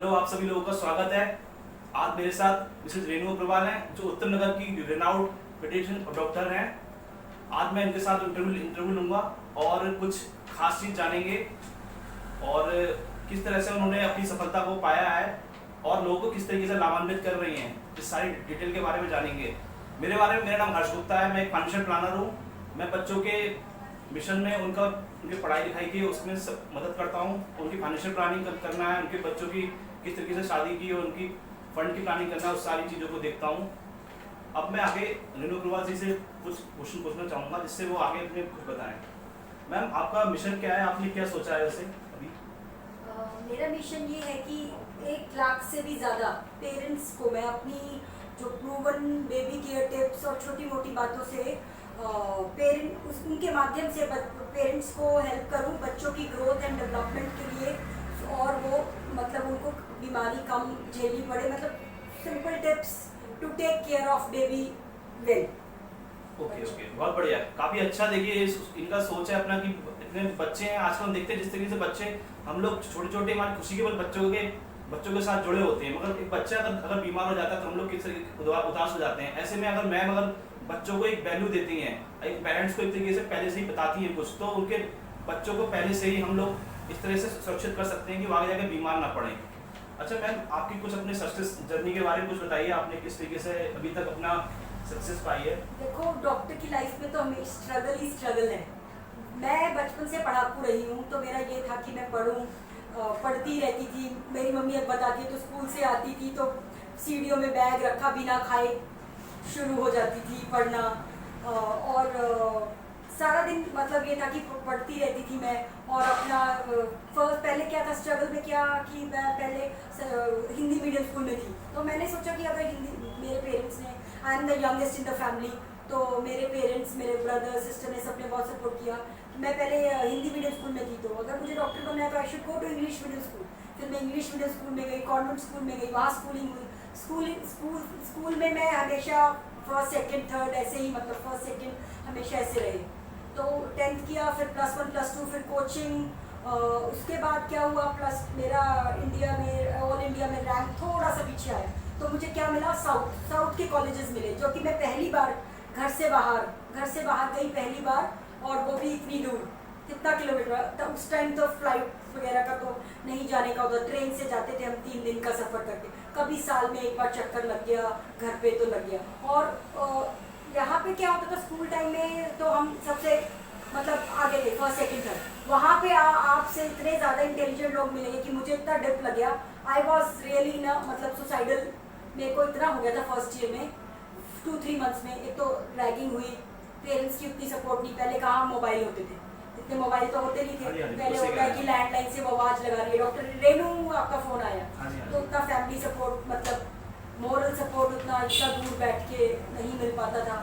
Hello, आप सभी लोगों का स्वागत है। आज मेरे साथ मिसेज रेणु अग्रवाल हैं, जो उत्तर नगर की रेनाउड पेडियाट्रिशियन डॉक्टर हैं। आज मैं इनके साथ इंटरव्यू लूंगा और कुछ खास चीज जानेंगे और किस तरह से उन्होंने अपनी सफलता को पाया है और लोगों को किस तरीके से लाभान्वित कर रही हैं। इस सारी डिटेल के बारे में जानेंगे। मेरे बारे में, मेरा नाम हर्ष गुप्ता है, मैं एक फाइनेंशियल प्लानर हूँ। मैं बच्चों के मिशन में उनकी पढ़ाई लिखाई की उसमें मदद करता हूँ। उनकी फाइनेंशियल प्लानिंग करना है, उनके बच्चों की किस तरीके से शादी की और उनकी फंड की प्लानिंग करना है, उस सारी चीज़ों को देखता हूँ। अब मैं आगे रेणु अग्रवाल जी से कुछ क्वेश्चन पूछना चाहूँगा, जिससे वो आगे अपने कुछ बताएं। मैम, आपका मिशन क्या है? आपने क्या सोचा है वैसे अभी? मेरा मिशन ये है कि 1 लाख से भी ज़्यादा पेरेंट्स को मैं अपनी जो प्रूवन बेबी केयर टिप्स और छोटी मोटी बातों से उनके माध्यम से पेरेंट्स को हेल्प करूं बच्चों की ग्रोथ एंड डेवलपमेंट के लिए, और वो मतलब उनको बीमारी कम झेलनी पड़े, मतलब simple tips to take care of baby well. Okay okay, बहुत बढ़िया, काफ़ी अच्छा। देखिए, इनका सोच है अपना कि इतने बच्चे हैं आजकल, हम देखते हैं जिस तरीके से बच्चे, हम लोग छोटे छोटे हमारी खुशी के बल बच्चों के साथ जुड़े होते हैं, मगर एक बच्चा अगर बीमार हो जाता है तो हम लोग किस तरीके उदास हो जाते हैं। ऐसे में अगर मैम अगर बच्चों को एक वैल्यू देती हैं, एक पेरेंट्स को एक तरीके से पहले से ही बताती हैं कुछ, तो उनके बच्चों को पहले से ही हम लोग इस तरह से सुरक्षित कर सकते हैं कि वो आगे जाकर बीमार ना पड़े। अच्छा मैम, आपकी कुछ अपने सक्सेस जर्नी के बारे में कुछ बताइए। आपने किस तरीके से अभी तक अपना सक्सेस पाई है? देखो, डॉक्टर की लाइफ में तो हमें स्ट्रगल ही स्ट्रगल है। मैं बचपन से पढ़ाकू रही हूँ, तो मेरा ये था कि मैं पढ़ती रहती थी। मेरी मम्मी अब बताती है तो स्कूल से आती थी तो सीढ़ियों में बैग रखा बिना खाए शुरू हो जाती थी पढ़ना। और सारा दिन मतलब ये था कि पढ़ती रहती थी मैं। और अपना पहले क्या था स्ट्रगल में, क्या कि मैं पहले हिंदी मीडियम स्कूल में थी, तो मैंने सोचा कि अगर मेरे पेरेंट्स ने, I am the youngest in the family, तो मेरे पेरेंट्स, मेरे ब्रदर सिस्टर ने सबने बहुत सपोर्ट किया। मैं पहले हिंदी मीडियम स्कूल में थी, तो अगर मुझे डॉक्टर बनना है तो I should go to English medium school. फिर मैं इंग्लिश मीडियम स्कूल में गई, कॉन्वेंट स्कूल में गई, वहाँ स्कूलिंग हुई। स्कूल में मैं हमेशा फर्स्ट सेकंड थर्ड ऐसे ही, मतलब फर्स्ट सेकंड हमेशा ऐसे रहे। तो 10th किया, फिर +1 +2, फिर कोचिंग। उसके बाद क्या हुआ, प्लस मेरा इंडिया में, ऑल इंडिया में रैंक थोड़ा सा पीछे आया, तो मुझे क्या मिला, साउथ के कॉलेजेस मिले, जो कि मैं पहली बार घर से बाहर गई पहली बार, और वो भी इतनी दूर, कितना किलोमीटर। तब उस टाइम तो फ्लाइट वगैरह का तो नहीं जाने का होता, ट्रेन से जाते थे हम 3 दिन का सफ़र करके। कभी साल में एक बार चक्कर लग गया, घर पे तो लग गया। और यहाँ पे क्या होता था स्कूल टाइम में, तो हम सबसे मतलब आगे थे, फर्स्ट सेकंड थर्ड। वहाँ पे आपसे इतने ज़्यादा इंटेलिजेंट लोग मिलेंगे कि मुझे इतना डिप लग गया। आई वॉज रियली ना, मतलब सुसाइडल मेरे को इतना हो गया था फर्स्ट ईयर में, 2-3 मंथ्स में। एक तो रैगिंग हुई, पेरेंट्स की उतनी सपोर्ट नहीं, पहले कहाँ मोबाइल होते थे, इतने मोबाइल तो होते नहीं थे। पहले होता है कि लैंडलाइन से वो आवाज़ लगा रही है, डॉक्टर रेणु आपका फ़ोन आया, तो उतना फैमिली सपोर्ट, मतलब मोरल सपोर्ट उतना इतना दूर बैठ के नहीं मिल पाता था।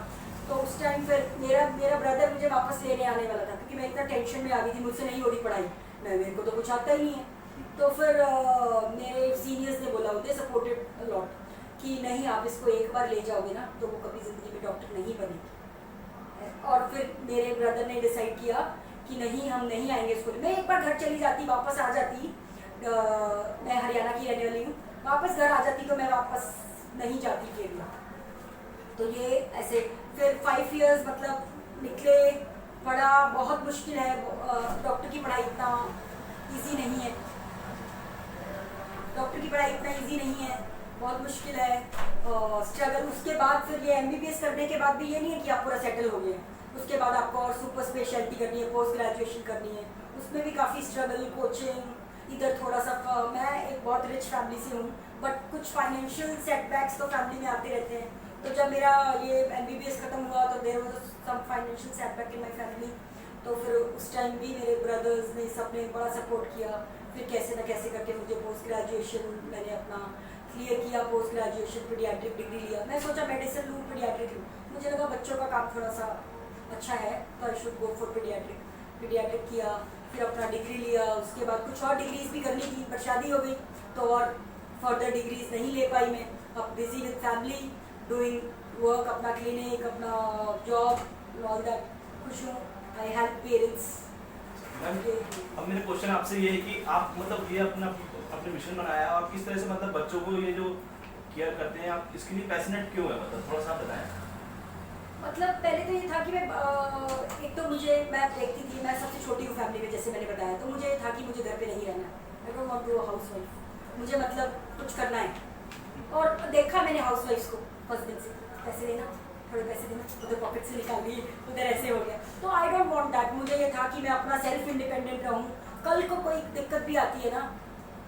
तो उस टाइम फिर मेरा ब्रदर मुझे वापस लेने आने वाला था, क्योंकि मैं इतना टेंशन में आ गई थी, मुझसे नहीं हो रही पढ़ाई, मेरे को तो कुछ आता ही नहीं है। तो फिर मेरे सीनियर्स ने बोला, दे सपोर्टेड लॉट, कि नहीं आप इसको एक बार ले जाओगे ना तो वो कभी ज़िंदगी में डॉक्टर नहीं बनेगी। और फिर मेरे ब्रदर ने डिसाइड किया कि नहीं, हम नहीं आएंगे स्कूल। मैं एक बार घर चली जाती, वापस आ जाती, मैं हरियाणा की रहने वाली हूँ, वापस घर आ जाती तो मैं वापस नहीं जाती केरला। तो ये ऐसे फिर 5 इयर्स मतलब निकले, पढ़ा, बहुत मुश्किल है। डॉक्टर की पढ़ाई इतना इजी नहीं है, बहुत मुश्किल है। स्ट्रगल। उसके बाद फिर ये MBBS करने के बाद भी ये नहीं है कि आप पूरा सेटल हो गए। उसके बाद आपको और सुपर स्पेशलिटी करनी है, पोस्ट ग्रेजुएशन करनी है, उसमें भी काफ़ी स्ट्रगल, कोचिंग, इधर थोड़ा सा। मैं एक बहुत रिच फैमिली से हूँ, बट कुछ फाइनेंशियल सेटबैक्स तो फैमिली में आते रहते हैं। तो जब मेरा ये MBBS ख़त्म हुआ तो there was some financial setback in my family. तो फिर उस टाइम भी मेरे ब्रदर्स ने, सबने बड़ा सपोर्ट किया। फिर कैसे न कैसे करके मुझे पोस्ट ग्रेजुएशन मैंने अपना क्लियर किया, पोस्ट ग्रेजुएशन पीडियाट्रिक डिग्री लिया। मैं सोचा मेडिसिन लूँ, पीडियाट्रिक लूँ, मुझे लगा बच्चों का काम थोड़ा सा अच्छा है तो I should go for paediatric किया। फिर अपना डिग्री लिया। उसके बाद कुछ और डिग्रीज भी करनी थी, पर शादी हो गई तो और फर्दर डिग्रीज नहीं ले पाई मैं। अब busy with family, doing work, अपना क्लिनिक, अपना जॉब, ऑल दैट। खुश हूँ, आई हेल्प पेरेंट्स। मैम अब मेरा क्वेश्चन आपसे ये है कि आप मतलब ये अपना अपने मिशन बनाया, आप किस तरह से मतलब बच्चों को ये जो केयर करते हैं, आप इसके लिए पैशनेट क्यों है, मतलब थोड़ा सा बताएं। मतलब पहले तो ये था कि मैं एक तो मुझे मैं देखती थी, मैं सबसे छोटी हूँ फैमिली में जैसे मैंने बताया, तो मुझे था कि मुझे घर पे नहीं रहना, I don't want to housewife, मुझे मतलब कुछ करना है। और देखा मैंने हाउस वाइफ्स को फर्स्ट दिन से, पैसे देना, थोड़े पैसे देना, उधर पॉकेट से निकाल लिए, उधर ऐसे हो गया। तो आई डोंट वांट दैट, मुझे ये था कि मैं अपना सेल्फ इंडिपेंडेंट रहूँ। कल को कोई दिक्कत भी आती है ना,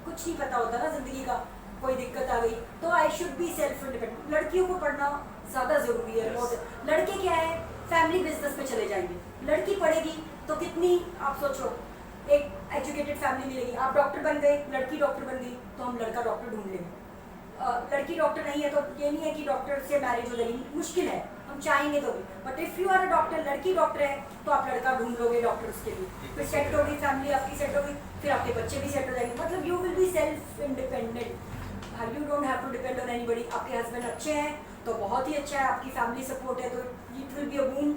कुछ नहीं पता होता ना ज़िंदगी का, कोई दिक्कत आ गई तो I should be self independent. लड़कियों को पढ़ना ज़्यादा ज़रूरी है, बहुत। लड़के क्या है, फैमिली बिजनेस में चले जाएंगे। लड़की पढ़ेगी तो कितनी, आप सोचो, एक एजुकेटेड फैमिली मिलेगी। आप डॉक्टर बन गए, लड़की डॉक्टर बन गई, तो हम लड़का डॉक्टर ढूंढ लेंगे। लड़की डॉक्टर नहीं है तो ये नहीं है कि डॉक्टर से मैरिज हो जाएगी, मुश्किल है, हम चाहेंगे तो भी। But if you are a doctor, लड़की डॉक्टर है, तो आप लड़का ढूंढ लोगे डॉक्टर उसके लिए, फिर सेट होगी फैमिली आपकी, सेट होगी, फिर आपके बच्चे भी सेट हो जाएंगे। मतलब you will be self independent, you don't have to depend on anybody. आपके हस्बैंड अच्छे हैं तो बहुत ही अच्छा है, आपकी फैमिली सपोर्ट है तो it will be a boom.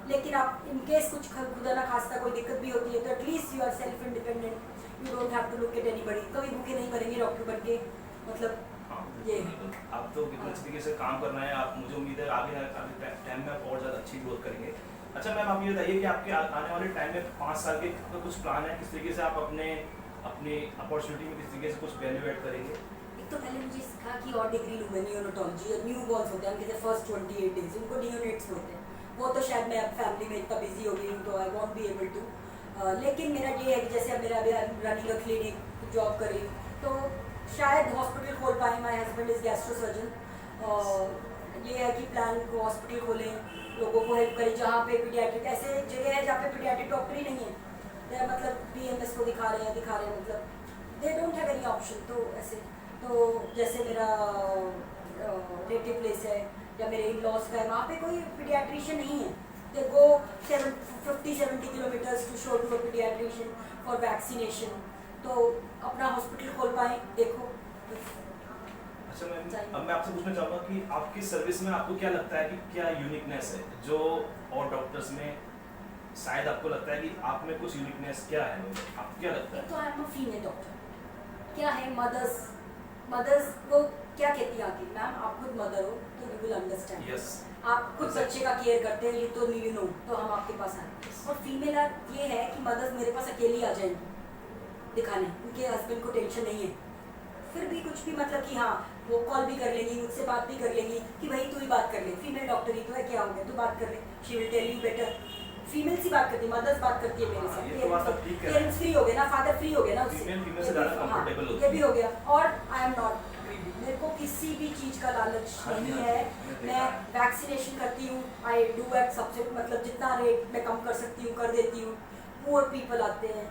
लेकिन आप इन केस कुछ खुदा ना खास्ता कोई दिक्कत भी होती है तो at least you are self independent, you don't have to look at anybody. कभी भूखे नहीं मरेंगे डॉक्टर बन के, मतलब ये आप तो कितने अच्छे तरीके से काम करना है, आप मुझे उम्मीद है आगे टाइम में आप और ज़्यादा अच्छी ग्रोथ करेंगे। अच्छा मैम, आप ये बताइए कि आपके आने वाले टाइम में 5 साल के कुछ प्लान है, किस तरीके से आप अपने अपनी अपॉर्चुनिटी में किस तरीके से कुछ वैल्यू ऐड करेंगे। एक तो पहले मुझे सीखा कि और डिग्री लूँ मैं नियोनेटोलॉजी, न्यू बॉर्न्स होते हैं उनके फर्स्ट 28 डेज, उनको नियोनेट्स बोलते हैं। वो तो शायद मैं अब फैमिली में इतना बिजी हो गई हूँ तो I won't be able to. लेकिन मेरा ये है कि जैसे अब मेरा अभी रनिंग अ क्लिनिक, जॉब कर रही हूँ, तो शायद हॉस्पिटल खोल पाए। My husband is gastro surgeon. ये है कि प्लान को हॉस्पिटल खोलें, लोगों को हेल्प करें जहाँ पे पीडियाट्रिक, ऐसे जगह है जहाँ पे पीडियाट्रिक डॉक्टर ही नहीं है, मतलब BMS को दिखा रहे हैं, मतलब they don't have any option. तो ऐसे, तो जैसे मेरा नेटिव प्लेस है या मेरे इन लॉज का है, वहाँ पे कोई पीडियाट्रिशियन नहीं है। They go 50-70 kilometres to show to a paediatrician for vaccination. तो अपना हॉस्पिटल खोल पाए, देखो। अच्छा मैम, अब मैं आपसे पूछना चाहूँगा कि आपकी सर्विस में आपको क्या लगता है कि क्या यूनिकनेस है जो और डॉक्टर्स में शायद आपको लगता है कि आप में कुछ यूनिकनेस क्या है, आपको क्या लगता है। तो I am a female doctor. क्या है, मदर्स को क्या कहती है आगे, मैम आप खुद मदर हो तो यू विल अंडरस्टैंड। यस, आप खुद बच्चे का केयर करते हैं, ये तो यू नो, तो हम आपके पास आए। और फीमेल ये है कि मदर्स मेरे पास अकेली आ जाएंगी दिखाने, उनके हस्बैंड को टेंशन नहीं है, फिर भी कुछ भी मतलब कि हाँ वो कॉल भी कर लेंगी, मुझसे बात भी कर लेंगी कि भाई तू ही बात कर ले, फीमेल डॉक्टर ही तो है, क्या हो गया, तू बात कर ले, she will tell you better. Female सी बात करती है, मदर्स बात करती है मेरे साथ। पेरेंट्स फ्री हो गए ना, फादर फ्री हो गया ना उससे, फीमेल से ज़्यादा कंफर्टेबल होती ये है। भी हो गया। और आई एम नॉट, मेरे को किसी भी चीज़ का लालच नहीं है। मैं वैक्सीनेशन करती हूँ, आई डू एट सबसे, मतलब जितना रेट मैं कम कर सकती हूँ कर देती हूँ। पुअर पीपल आते हैं,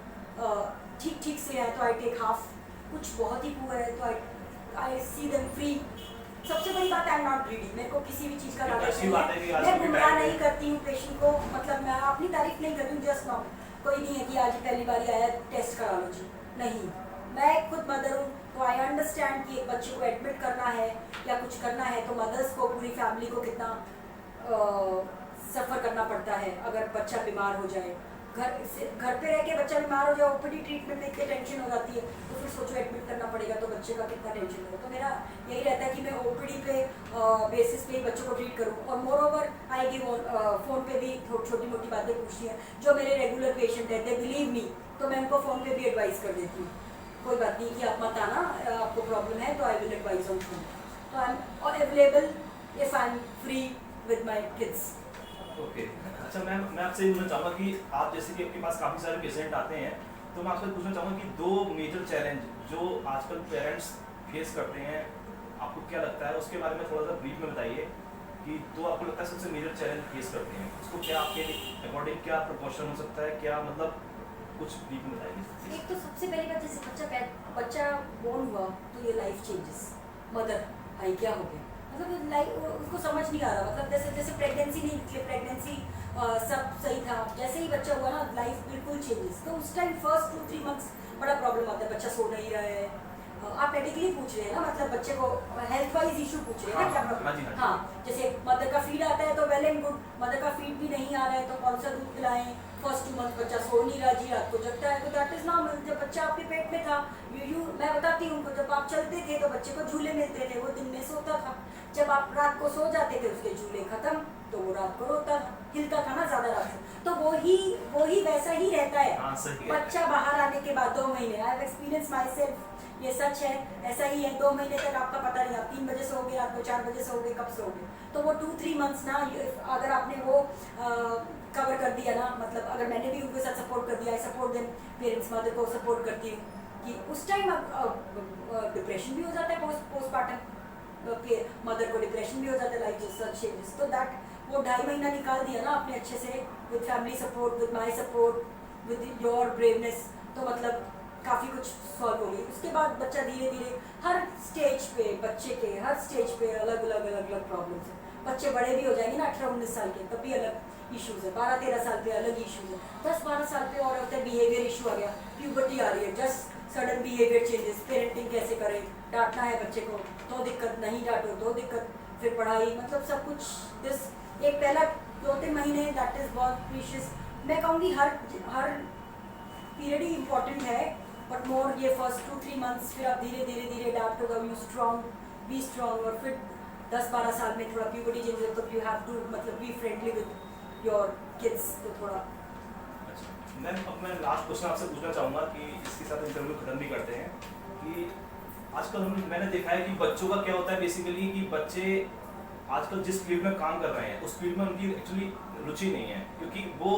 ठीक से है तो आई टेक हाफ, कुछ बहुत ही पुअर है तो आई सी देम फ्री। सबसे बड़ी बात, आई एम नॉट ग्रीडी, मेरे को किसी भी चीज़ का लालच नहीं है। मैं गुमराह नहीं करती हूँ पेशेंट को, मतलब मैं अपनी तारीफ नहीं करती हूँ, जस्ट नॉट। कोई नहीं है कि आज पहली बार आया टेस्ट करा लो जी, नहीं। मैं खुद मदर हूँ तो आई अंडरस्टैंड कि एक बच्चे को एडमिट करना है या कुछ करना है तो मदर्स को, पूरी फैमिली को कितना सफ़र करना पड़ता है अगर बच्चा बीमार हो जाए। घर पे रह के बच्चा बीमार हो जाए, ओपीडी ट्रीटमेंट में इतनी टेंशन हो जाती है, तो फिर सोचो एडमिट करना पड़ेगा तो बच्चे का कितना टेंशन होगा। तो मेरा यही रहता है कि मैं ओपीडी पे बेसिस पे ही बच्चों को ट्रीट करूँ। और more over I give phone पे भी छोटी मोटी बातें पूछती हैं, जो मेरे रेगुलर पेशेंट है दे बिलीव मी, तो मैं उनको फ़ोन पे भी एडवाइस कर देती हूँ, कोई बात नहीं कि आप मत आना, आपको प्रॉब्लम है तो I will advice on phone. तो I am available if I am free with my kids. Okay. अच्छा मैम, मैं आपसे ये पूछना चाहूँगा कि आप जैसे कि आपके पास काफ़ी सारे पेशेंट आते हैं, तो मैं आपसे पूछना चाहूँगा कि 2 मेजर चैलेंज जो आजकल पेरेंट्स फेस करते हैं, आपको क्या लगता है उसके बारे में थोड़ा सा ब्रीफ में बताइए कि 2 आपको लगता है सबसे मेजर चैलेंज फेस करते हैं, उसको क्या आपके अकॉर्डिंग क्या प्रिकॉशन हो सकता है, क्या मतलब कुछ ब्रीफ में बताइए। एक तो सबसे पहली बात, जैसे बच्चा बोर्न हुआ तो ये लाइफ चेंजेस, मदर आई क्या हो गया, मतलब लाइफ उसको समझ नहीं आ रहा, मतलब जैसे प्रेगनेंसी नहीं निकली, प्रेगनेंसी सब सही था, जैसे ही बच्चा हुआ ना लाइफ बिल्कुल चेंजेस। तो उस टाइम फर्स्ट 2-3 मंथ्स बड़ा प्रॉब्लम आता है, बच्चा सो नहीं रहा है। आप मेडिकली पूछ रहे हैं ना, मतलब बच्चे को हेल्थ वाइज इशू पूछ रहे हैं ना, क्या प्रॉब्लम। हाँ, जैसे मदर का फीड आता है तो वेल एंड गुड, मदर का फीड भी नहीं आ रहा है तो कौन सा दूध पिलाएं, फर्स्ट 2 मंथ बच्चा सो नहीं रहा जी, रात को जगता है, तो दैट इज नॉर्मल। जब बच्चा आपके पेट में था, मैं बताती हूँ उनको, जब आप चलते थे तो बच्चे को झूले मिलते थे, वो दिन में सोता था। जब आप रात को सो जाते थे, उसके झूले खत्म, तो वो रात को रोता था, हिलता था ना ज्यादा रात को, तो वही वैसा ही रहता है। हाँ, सही है। बच्चा बाहर आने के बाद 2 महीने, I have experience my self, ये सच है, ऐसा ही है। 2 महीने तक आपका पता नहीं, आप 3 बजे सोओगे, रात को 4 बजे सोओगे, कब सोओगे। तो वो 2-3 मंथ्स ना, अगर आपने वो कवर कर दिया ना, मतलब अगर मैंने भी उनके साथ सपोर्ट कर दिया, I support them, parents mother को सपोर्ट करती हूँ कि उस टाइम डिप्रेशन भी हो जाता है, पोस्टपार्टम के मदर को डिप्रेशन भी हो जाता है, लाइक सच चेंजेस, तो दैट वो 2.5 महीना निकाल दिया ना आपने अच्छे से, with family support, with my support, with your braveness, तो मतलब काफ़ी कुछ सॉल्व हो गई। उसके बाद बच्चा धीरे धीरे हर स्टेज पे, बच्चे के हर स्टेज पे अलग अलग प्रॉब्लम्स हैं। बच्चे बड़े भी हो जाएंगे ना 18-19 साल के, तब भी अलग इश्यूज है, 12-13 साल पे अलग इश्यूज है, 10-12 साल पे और होता है बिहेवियर इशू आ गया, प्यूबर्टी आ रही है, just sudden behaviour changes, parenting कैसे करें, डांटना है बच्चे को तो दिक्कत, नहीं डांटो तो दिक्कत, फिर पढ़ाई, मतलब सब कुछ। दिस एक पहला 2-3 महीने दैट इज बहुत प्रीशियस। मैं कहूँगी हर पीरियड ही इम्पोर्टेंट है, बट मोर ये फर्स्ट 2-3 मंथ्स, फिर आप धीरे धीरे अडाप्ट होगा, यू स्ट्रॉन्ग, बी स्ट्रॉन्ग, और फिर 10-12 साल में थोड़ा प्यूबर्टी चेंज हो, तो यू हैव टू मतलब be friendly with your kids, तो थोड़ा। अच्छा मैम, अब मैं लास्ट क्वेश्चन आपसे पूछना चाहूँगा कि इसके साथ इंटरव्यू खत्म भी करते हैं, कि आजकल मैंने देखा है कि बच्चों का क्या होता है बेसिकली, कि बच्चे आजकल जिस फील्ड में काम कर रहे हैं उस फील्ड में उनकी एक्चुअली रुचि नहीं है, क्योंकि वो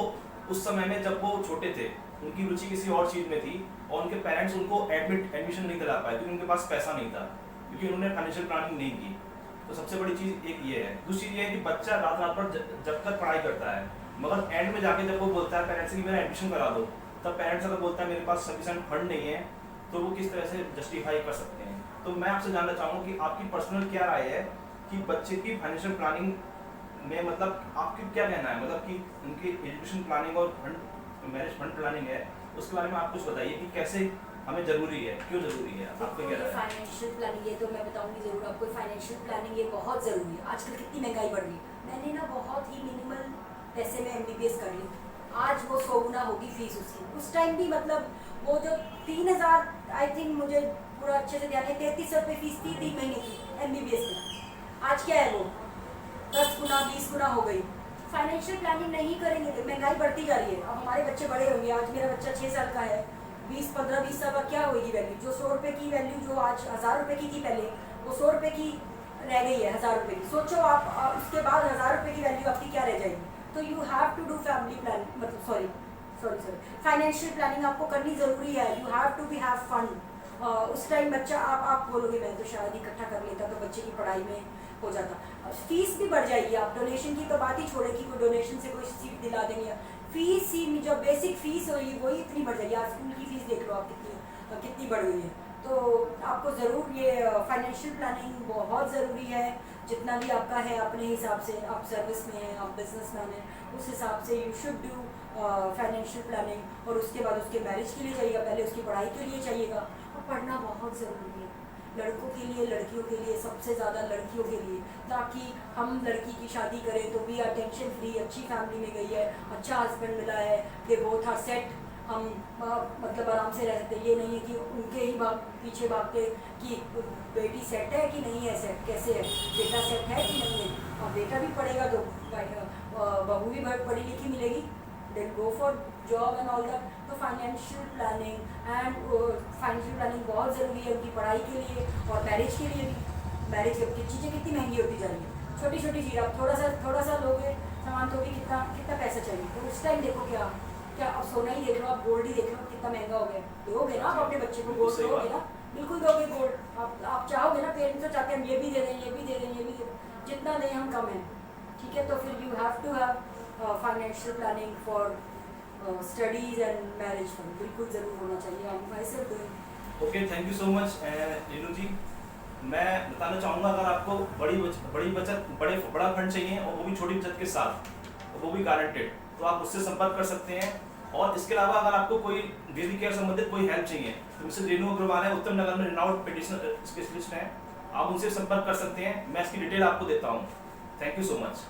उस समय में जब वो छोटे थे उनकी रुचि किसी और चीज़ में थी, और उनके पेरेंट्स उनको एडमिशन नहीं दिला पाए क्योंकि उनके पास पैसा नहीं था, क्योंकि उन्होंने फाइनेंशियल प्लानिंग नहीं की। तो सबसे बड़ी चीज़ एक ये है। दूसरी चीज़ ये है कि बच्चा रात रात भर जब तक पढ़ाई करता है, मगर एंड में जाके जब वो बोलता है पेरेंट्स से कि मेरा एडमिशन करा दो, तब पेरेंट्स अगर बोलता है मेरे पास सफिशिएंट फंड नहीं है, तो वो किस तरह से जस्टिफाई कर सकते हैं। तो मैं आपसे जानना चाहूँगा कि आपकी पर्सनल क्या राय है कि बच्चे की फाइनेंशियल प्लानिंग में, मतलब आपकी क्या कहना है, मतलब कि उनकी एजुकेशन प्लानिंग और मैरिज फंड प्लानिंग है, उसके बारे में आप कुछ बताइए कि कैसे हमें जरूरी है, क्यों जरूरी है, आपको क्या लगता है? फाइनेंशियल प्लानिंग, ये तो मैं बताऊंगी जरूर आपको, फाइनेंशियल प्लानिंग ये बहुत ज़रूरी है। आजकल कितनी महंगाई बढ़ रही है, मैंने ना बहुत ही मिनिमल पैसे में MBBS कर ली, आज वो 100 गुना होगी फीस उसकी। उस टाइम भी मतलब वो जो 3000, आई थिंक मुझे पूरा अच्छे से ध्यान है, 3300 रुपये फीस थी 3 महीने की MBBS की। आज क्या है वो 10 गुना 20 गुना हो गई। फाइनेंशियल प्लानिंग नहीं करेंगे तो महंगाई बढ़ती जा रही है। अब हमारे बच्चे बड़े होंगे, आज मेरा बच्चा 6 साल का है, 15-20 साल बाद क्या होगी वैल्यू, जो 100 रुपये की वैल्यू जो आज 1000 रुपये की थी पहले, वो 100 रुपये की रह गई है, 1000 रुपये की। सोचो आप उसके बाद 1000 रुपये की वैल्यू आपकी क्या रह जाएगी। तो you have to do family plan, मतलब सॉरी फाइनेंशियल प्लानिंग आपको करनी ज़रूरी है। You have to be have fund. उस टाइम बच्चा आप बोलोगे मैं तो शायद इकट्ठा कर लेता तो बच्चे की पढ़ाई में हो जाता। फीस भी बढ़ जाएगी, आप डोनेशन की तो बात ही छोड़े कि कोई डोनेशन से कोई सीट दिला देंगे, फीस ही जो बेसिक फीस होगी वही इतनी बढ़ जाएगी। आज स्कूल की फीस देख लो आप कितनी बढ़ गई है। तो आपको ज़रूर ये फाइनेंशियल प्लानिंग बहुत ज़रूरी है। जितना भी आपका है अपने हिसाब से, आप सर्विस में हैं, आप बिजनेसमैन हैं, उस हिसाब से you should do financial planning. और उसके बाद उसके मैरिज के लिए जाइएगा, पहले उसकी पढ़ाई के लिए चाहिएगा। और पढ़ना बहुत ज़रूरी है, लड़कों के लिए, लड़कियों के लिए, सबसे ज़्यादा लड़कियों के लिए, ताकि हम लड़की की शादी करें तो भी टेंशन फ्री, अच्छी फैमिली में गई है, अच्छा हस्बैंड मिला है, दे बोथ आर सेट, हम मतलब आराम से रह सकते। ये नहीं है कि उनके ही पीछे भागते कि बेटी सेट है कि नहीं है, सेट कैसे है, बेटा सेट है कि नहीं है। और बेटा भी पढ़ेगा तो बहू भी पढ़ी लिखी मिलेगी, then go for job and all that. तो फाइनेंशियल प्लानिंग बहुत ज़रूरी है उनकी पढ़ाई के लिए और मैरिज के लिए भी। मैरिज की चीज़ें कितनी महंगी होती जा रही है, छोटी छोटी चीज़, आप थोड़ा सा लोगे सामान तो भी कितना पैसा चाहिए। तो उस टाइम देखो क्या आप सोना ही देख लो, आप गोल्ड ही देख लो, कितना महंगा हो गया। दोगे ना आप अपने बच्चे को गोल्ड, दोगे ना, बिल्कुल दोगे गोल्ड। आप चाहोगे ना, पेरेंट्स तो चाहते हैं हम ये भी दे दें, ये भी दे दें, ये भी दे दें, जितना दें हम कम है, ठीक है। तो फिर you have to have financial planning for studies and marriage fund, बिल्कुल ज़रूर होना चाहिए। हम ऐसे okay, thank you so much Renu ji. मैं बताना चाहूँगा, अगर आपको बड़ी बचत, बड़ा फंड चाहिए और वो भी छोटी बचत के साथ, वो भी गारंटेड, तो आप उससे संपर्क कर सकते हैं। और इसके अलावा अगर आपको कोई बेबी केयर संबंधित कोई हेल्प चाहिए तो मिसेस रेनू अग्रवाल है, उत्तम नगर में रिनाउंड पेडिशन स्पेशलिस्ट हैं, आप उनसे संपर्क कर सकते हैं। मैं इसकी डिटेल आपको देता हूँ। Thank you so much.